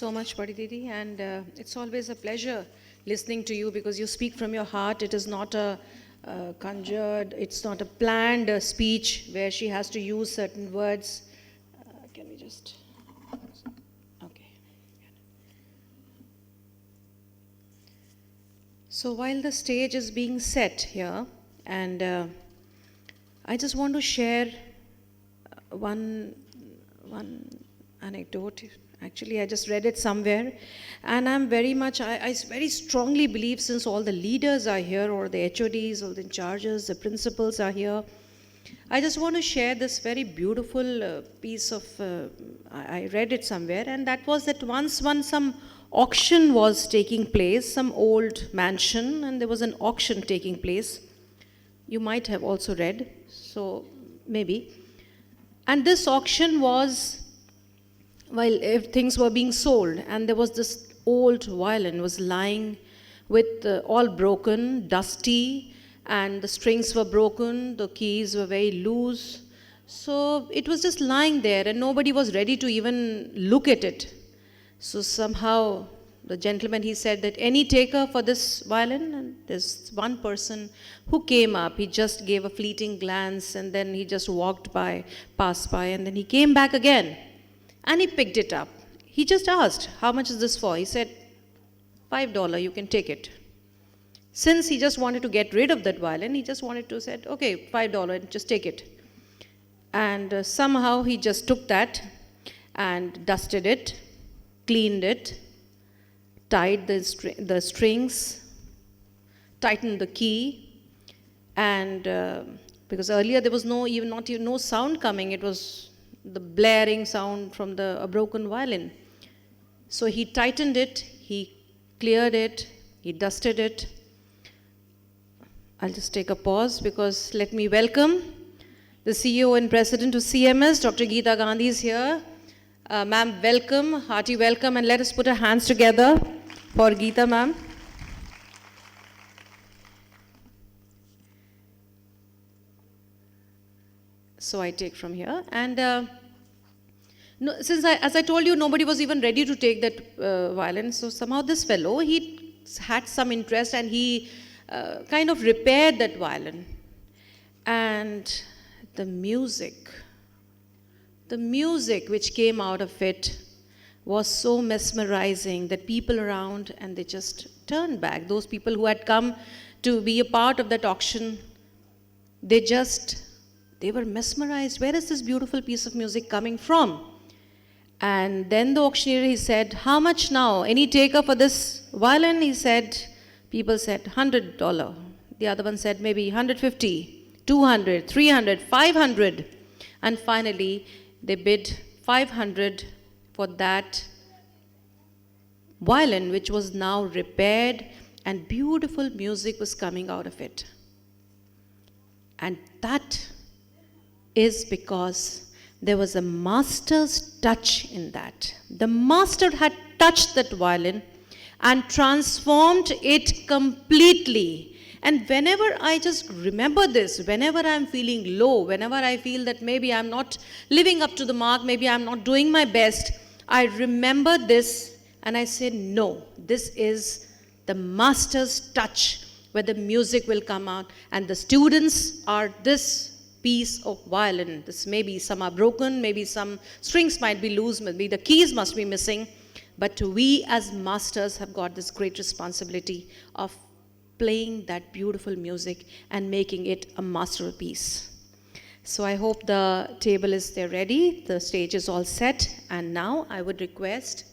so much, Padididi, and it's always a pleasure listening to you because you speak from your heart. It is not a conjured, it's not a planned speech where she has to use certain words. Can we just. Okay. So while the stage is being set here, and I just want to share one anecdote. Actually, I just read it somewhere, and I'm very much, I very strongly believe, since all the leaders are here, or the HODs, or the in charges, the principals are here, I just want to share this very beautiful piece of, I read it somewhere, and that was that once some auction was taking place, some old mansion, and there was an auction taking place. You might have also read, so maybe. And this auction was, while things were being sold, and there was this old violin was lying with all broken, dusty, and the strings were broken, the keys were very loose. So it was just lying there, and nobody was ready to even look at it. So somehow the gentleman, he said that any taker for this violin, and there's one person who came up. He just gave a fleeting glance, and then he just passed by, and then he came back again. And he picked it up. He just asked, how much is this for? He said, $5, you can take it. Since he just wanted to get rid of that violin, he just wanted to say, okay, $5, just take it. And somehow he just took that and dusted it, cleaned it, tied the strings, tightened the key, and because earlier there was not even no sound coming, it was the blaring sound from a broken violin. So he tightened it, he cleared it, he dusted it. I'll just take a pause because let me welcome the CEO and President of CMS, Dr. Geeta Gandhi is here. Ma'am, welcome, hearty welcome, and let us put our hands together for Geeta, ma'am. So I take from here, and since as I told you, nobody was even ready to take that violin. So somehow this fellow, he had some interest, and he kind of repaired that violin. And the music which came out of it was so mesmerizing that people around, and they just turned back. Those people who had come to be a part of that auction, they were mesmerized. Where is this beautiful piece of music coming from? And then the auctioneer, he said, how much now? Any taker for this violin? He said, people said $100. The other one said maybe 150, 200, 300, 500. And finally, they bid 500 for that violin, which was now repaired, and beautiful music was coming out of it. And that is because there was a master's touch in that. The master had touched that violin and transformed it completely. And whenever I just remember this, whenever I'm feeling low, whenever I feel that maybe I'm not living up to the mark, maybe I'm not doing my best, I remember this and I say, no, this is the master's touch where the music will come out, and the students are this piece of violin. This maybe some are broken, maybe some strings might be loose, maybe the keys must be missing, but we as masters have got this great responsibility of playing that beautiful music and making it a masterpiece. So I hope the table is there ready, the stage is all set, and now I would request